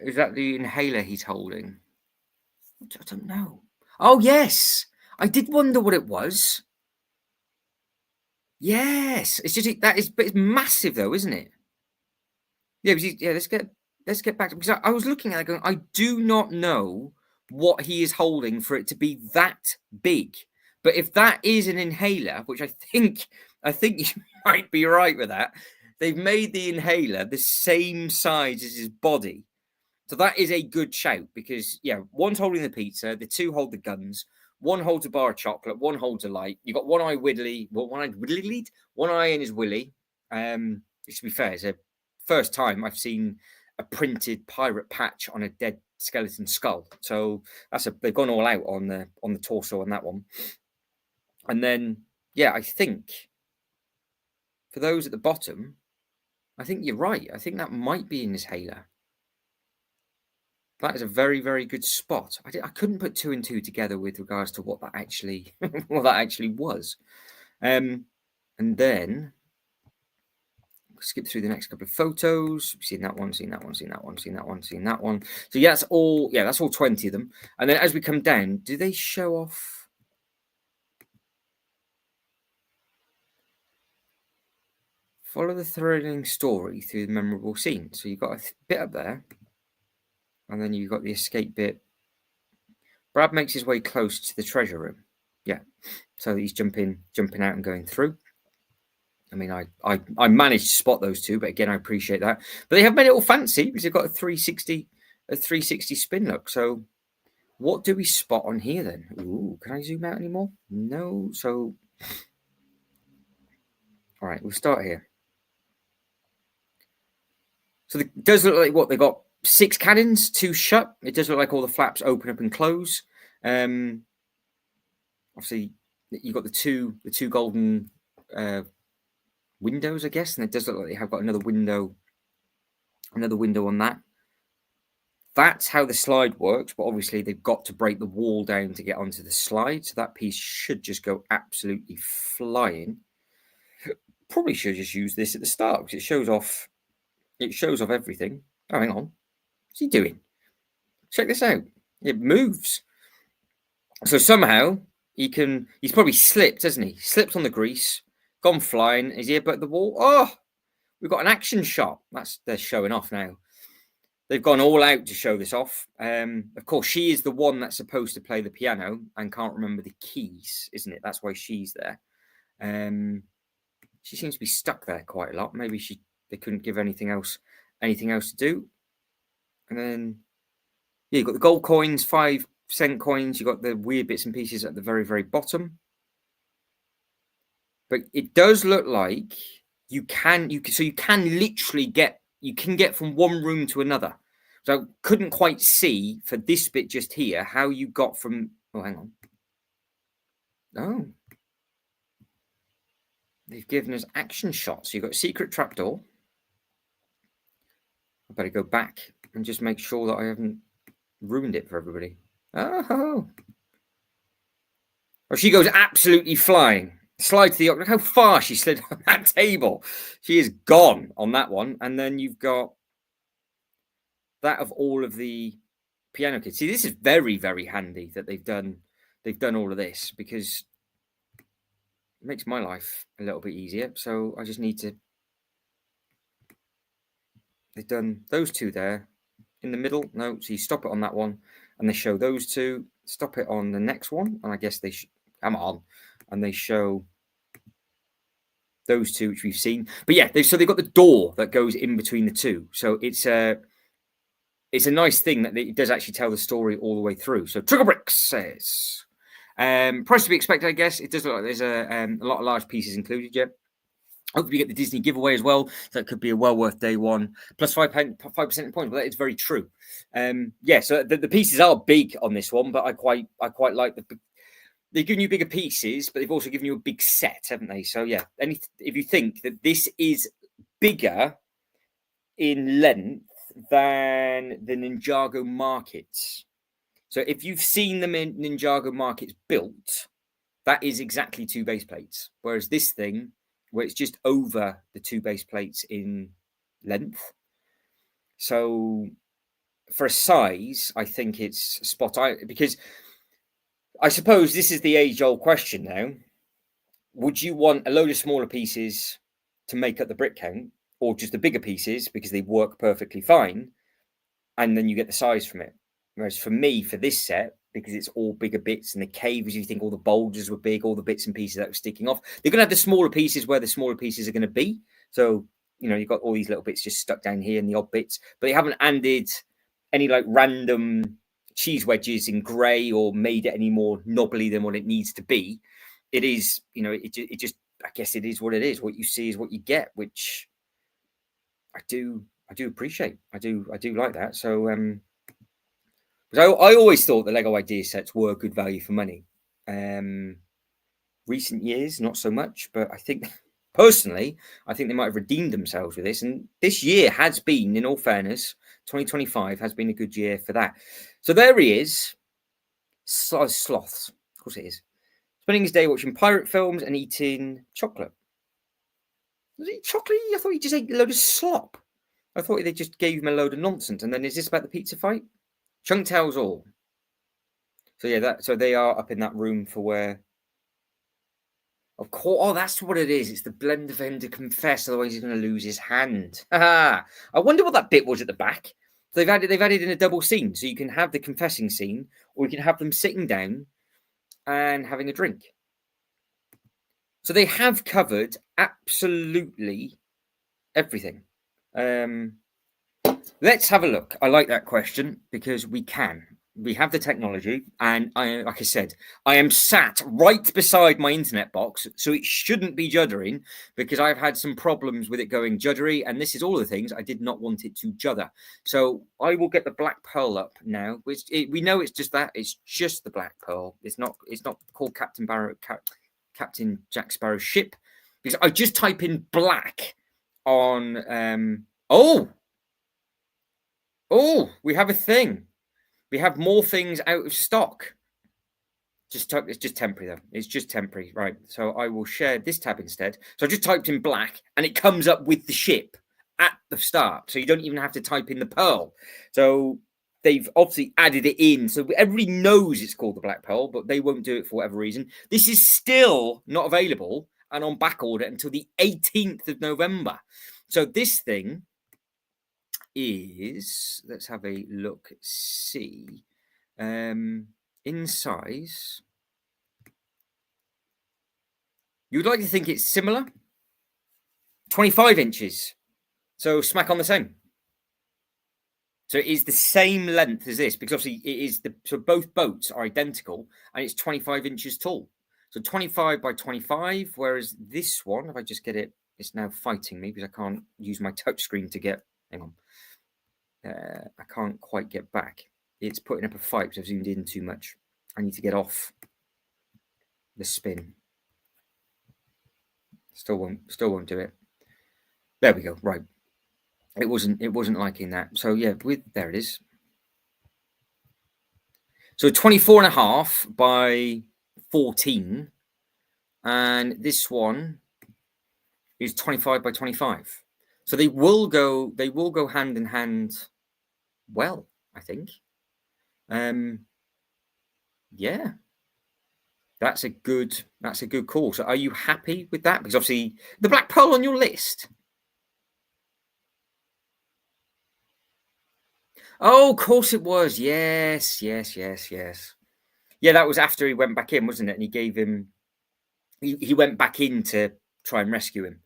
Is that the inhaler he's holding? I don't know. Oh, yes. I did wonder what it was. Yes. It's just but it's massive though, isn't it? Yeah, let's get back to, because I was looking at it going, I do not know what he is holding for it to be that big. But if that is an inhaler, which I think you might be right with that, they've made the inhaler the same size as his body. So that is a good shout, because, yeah, one's holding the pizza, the 2 hold the guns, one holds a bar of chocolate, one holds a light. You've got one eye in his willy. To be fair, it's the first time I've seen a printed pirate patch on a dead skeleton skull. So they've gone all out on the torso on that one. And then, yeah, I think for those at the bottom, I think you're right. I think that might be in his inhaler. That is a very, very good spot. I couldn't put 2 and 2 together with regards to what that actually was. And then skip through the next couple of photos. We've seen that one, seen that one, seen that one, seen that one, seen that one. So yeah, that's all 20 of them. And then as we come down, do they show off? Follow the thrilling story through the memorable scene. So you've got a bit up there, and then you've got the escape bit. Brad makes his way close to the treasure room. Yeah, so he's jumping out and going through. I mean, I managed to spot those two, but again, I appreciate that. But they have made it all fancy because they've got a 360 spin look. So what do we spot on here then? Ooh, can I zoom out anymore? No. So, all right, we'll start here. So it does look like what they got 6 cannons, 2 shut. It does look like all the flaps open up and close. Obviously, you've got the two golden windows, I guess, and it does look like they have got another window on that. That's how the slide works, but obviously they've got to break the wall down to get onto the slide, so that piece should just go absolutely flying. Probably should just use this at the start because it shows off everything. Oh, hang on. What's he doing? Check this out. It moves. So somehow he's probably slipped, hasn't he? Slipped on the grease, gone flying. Is he above the wall? Oh, we've got an action shot. They're showing off now. They've gone all out to show this off. Of course, she is the one that's supposed to play the piano and can't remember the keys, isn't it? That's why she's there. She seems to be stuck there quite a lot. Maybe they couldn't give anything else to do. And then you've got the gold coins, 5-cent coins. You've got the weird bits and pieces at the very, very bottom. But it does look like you can literally get from one room to another. So I couldn't quite see for this bit just here how you got from. Oh, hang on. Oh, they've given us action shots. So you've got a secret trapdoor. I better go back and just make sure that I haven't ruined it for everybody. Oh, she goes absolutely flying. Slide to the look how far she slid on that table. She is gone on that one. And then you've got that of all of the piano kids. See, this is very, very handy that they've done all of this because it makes my life a little bit easier. So I just need to. They've done those two there in the middle. No, so you stop it on that one, and they show those two. Stop it on the next one, and I guess they come on, and they show those two which we've seen. But yeah, they've got the door that goes in between the two. So it's a nice thing that it does actually tell the story all the way through. So Trigger Bricks says, price to be expected, I guess. It does look like there's a lot of large pieces included, yeah. Hope you get the Disney giveaway as well. So that could be a well worth day one. Plus 5% in points. Well, that is very true. Yeah, so the pieces are big on this one, but I quite like they've given you bigger pieces, but they've also given you a big set, haven't they? So yeah, if you think that this is bigger in length than the Ninjago markets. So if you've seen them in Ninjago markets built, that is exactly 2 base plates. Whereas this thing, where it's just over the 2 base plates in length. So for a size, I think it's spot on, because I suppose this is the age-old question now. Would you want a load of smaller pieces to make up the brick count, or just the bigger pieces because they work perfectly fine, and then you get the size from it? Whereas for me, for this set, because it's all bigger bits, and the cave, as you think all the boulders were big, all the bits and pieces that were sticking off, they're going to have the smaller pieces where the smaller pieces are going to be. So, you've got all these little bits just stuck down here and the odd bits, but they haven't added any like random cheese wedges in grey or made it any more knobbly than what it needs to be. It is, it just, I guess it is what it is. What you see is what you get, which I do appreciate. I do like that. So, I always thought the Lego idea sets were good value for money. Recent years, not so much, but I think personally, they might have redeemed themselves with this. And this year has been, in all fairness, 2025 has been a good year for that. So there he is, sloths. Of course it is. Spending his day watching pirate films and eating chocolate. Was it chocolate? I thought he just ate a load of slop. I thought they just gave him a load of nonsense. And then is this about the pizza fight? Chunk tells all. So yeah, so they are up in that room for where. Of course. Oh, that's what it is. It's the blender for him to confess, otherwise he's going to lose his hand. I wonder what that bit was at the back. So they've added in a double scene, so you can have the confessing scene, or you can have them sitting down and having a drink. So they have covered absolutely everything. Let's have a look. I like that question because we can. We have the technology, and like I said, I am sat right beside my internet box, so it shouldn't be juddering because I've had some problems with it going juddery, and this is all the things I did not want it to judder. So I will get the black pearl up now, which we know it's just that. It's just the black pearl. It's not called Captain Jack Sparrow's ship, because I just type in black on. Oh, we have a thing. We have more things out of stock. It's just temporary though. It's just temporary, right? So I will share this tab instead. So I just typed in black, and it comes up with the ship at the start. So you don't even have to type in the pearl. So they've obviously added it in, so everybody knows it's called the Black Pearl, but they won't do it for whatever reason. This is still not available and on back order until the 18th of November. So this thing is, let's have a look, see, in size, you'd like to think it's similar, 25 inches, so smack on the same. So it is the same length as this, because obviously it is so both boats are identical, and it's 25 inches tall. So 25 by 25, whereas this one, if I just get it, it's now fighting me because I can't use my touchscreen to get, hang on. I can't quite get back. It's putting up a fight because I've zoomed in too much. I need to get off the spin. Still won't do it. There we go. Right. It wasn't liking that. So yeah, there it is. So 24.5 by 14, and this one is 25 by 25. So they will go hand in hand. Well, I think. Yeah, that's a good call. So are you happy with that? Because obviously the Black Pearl on your list. Oh, of course it was. Yes. Yeah, that was after he went back in, wasn't it? And he gave him. He went back in to try and rescue him.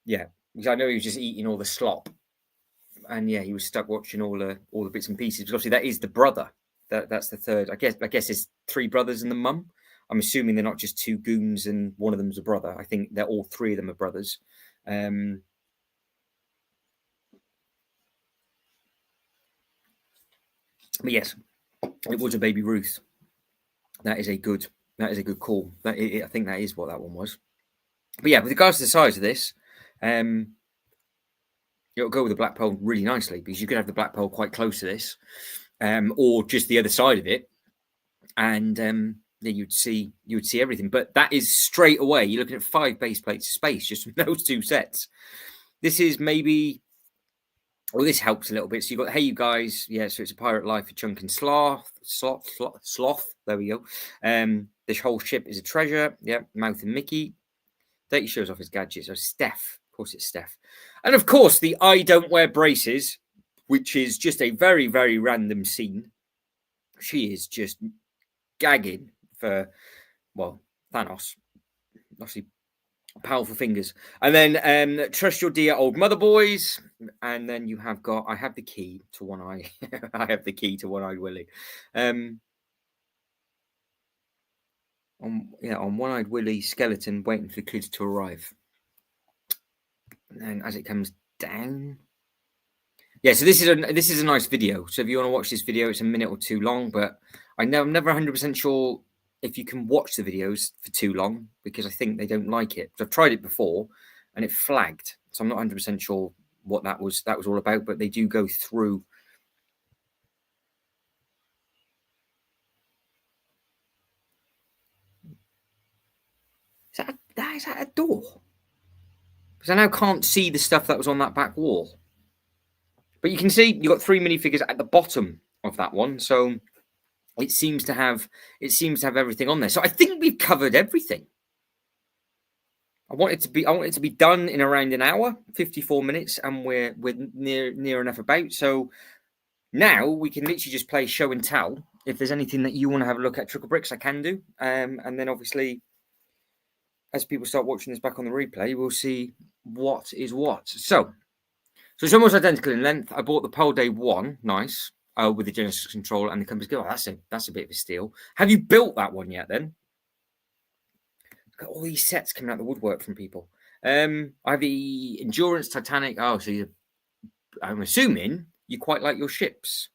Yeah, because I know he was just eating all the slop, and yeah, he was stuck watching all the bits and pieces. Because obviously that is the brother. That's the third. I guess it's 3 brothers and the mum. I'm assuming they're not just 2 goons and one of them's a brother. I think they're all 3 of them are brothers. But yes, it was a baby Ruth. That is a good call. I think that is what that one was. But yeah, with regards to the size of this, it'll go with the Black Pearl really nicely, because you could have the Black Pearl quite close to this, or just the other side of it, and you'd see everything. But that is straight away. You're looking at 5 base plates of space just from those 2 sets. This is maybe. Well, this helps a little bit. So you've got, hey, you guys, yeah, so it's a pirate life for Chunk and Sloth. There we go. This whole ship is a treasure. Yeah, Mouth and Mickey. That he shows off his gadgets. So Steph, of course it's Steph. And of course, the I don't wear braces, which is just a very, very random scene. She is just gagging for, well, Thanos. Obviously, powerful fingers. And then trust your dear old mother, boys. And then you have got, I have the key to one eye. I have the key to One-Eyed Willie. On One-Eyed Willie skeleton waiting for the kids to arrive. And as it comes down. Yeah, so this is a nice video. So if you want to watch this video, it's a minute or 2 long, but I'm never 100% sure if you can watch the videos for too long, because I think they don't like it. I've tried it before and it flagged. So I'm not 100% sure what that was all about, but they do go through. Is that a door? Because I now can't see the stuff that was on that back wall. But you can see you've got 3 minifigures at the bottom of that one. So it seems to have everything on there. So I think we've covered everything. I want it to be done in around an hour, 54 minutes, and we're near enough about. So now we can literally just play show and tell. If there's anything that you want to have a look at Trickle Bricks, I can do. And then obviously, as people start watching this back on the replay, we'll see what is what. So it's almost identical in length. I bought the Pole Day 1, nice, with the Genesis controller and the compass. Oh, that's a bit of a steal. Have you built that one yet then? Got all these sets coming out the woodwork from people. I have the Endurance Titanic. Oh, so I'm assuming you quite like your ships.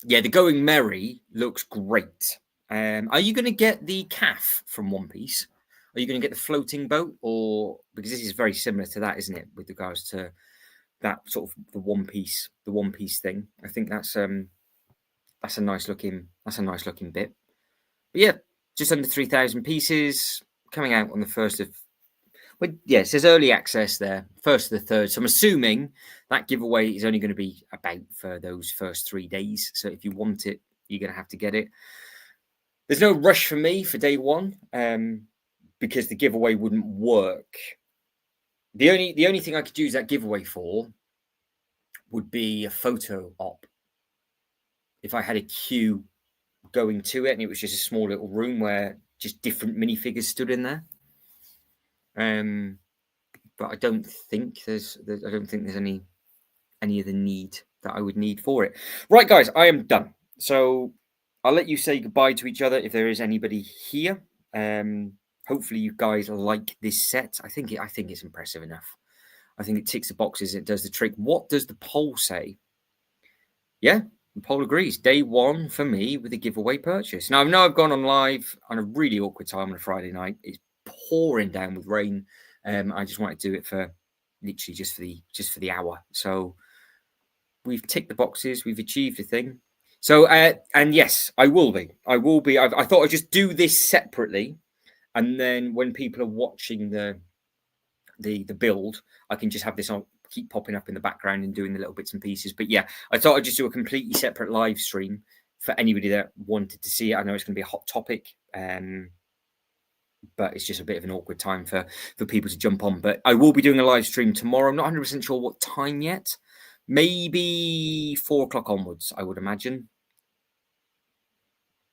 Yeah, the Going Merry looks great. Are you going to get the calf from One Piece? Are you going to get the floating boat, or because this is very similar to that, isn't it, with regards to that sort of the One Piece thing? I think that's a nice looking bit. But yeah, just under 3,000 pieces coming out on the 1st of. Well, yeah, it says early access there, 1st to the 3rd. So I'm assuming that giveaway is only going to be about for those first 3 days. So if you want it, you're going to have to get it. There's no rush for me for day 1 because the giveaway wouldn't work. The only thing I could use that giveaway for would be a photo op. If I had a queue going to it and it was just a small little room where just different minifigures stood in there. But I don't think there's any other need that I would need for it. Right, guys, I am done. So I'll let you say goodbye to each other if there is anybody here. Hopefully you guys like this set. I think it's impressive enough. I think it ticks the boxes. It does the trick. What does the poll say? Yeah, the poll agrees. Day 1 for me with a giveaway purchase. Now I know I've gone on live on a really awkward time on a Friday night. It's pouring down with rain. I just wanted to do it for literally just for the hour. So we've ticked the boxes. We've achieved a thing. So and yes, I will be. I thought I'd just do this separately, and then when people are watching the build, I can just have this on, keep popping up in the background and doing the little bits and pieces. But yeah, I thought I'd just do a completely separate live stream for anybody that wanted to see it. I know it's going to be a hot topic. But it's just a bit of an awkward time for people to jump on. But I will be doing a live stream tomorrow. I'm not 100% sure what time yet. Maybe 4 o'clock onwards, I would imagine.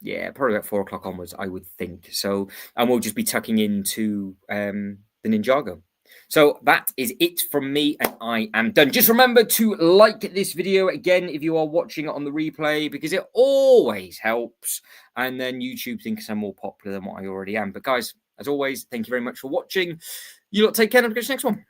Yeah, probably about 4 o'clock onwards, I would think. So, and we'll just be tucking into the Ninjago. So that is it from me, and I am done. Just remember to like this video again if you are watching it on the replay, because it always helps. And then YouTube thinks I'm more popular than what I already am. But guys, as always, thank you very much for watching. You lot take care, and I'll catch you next one.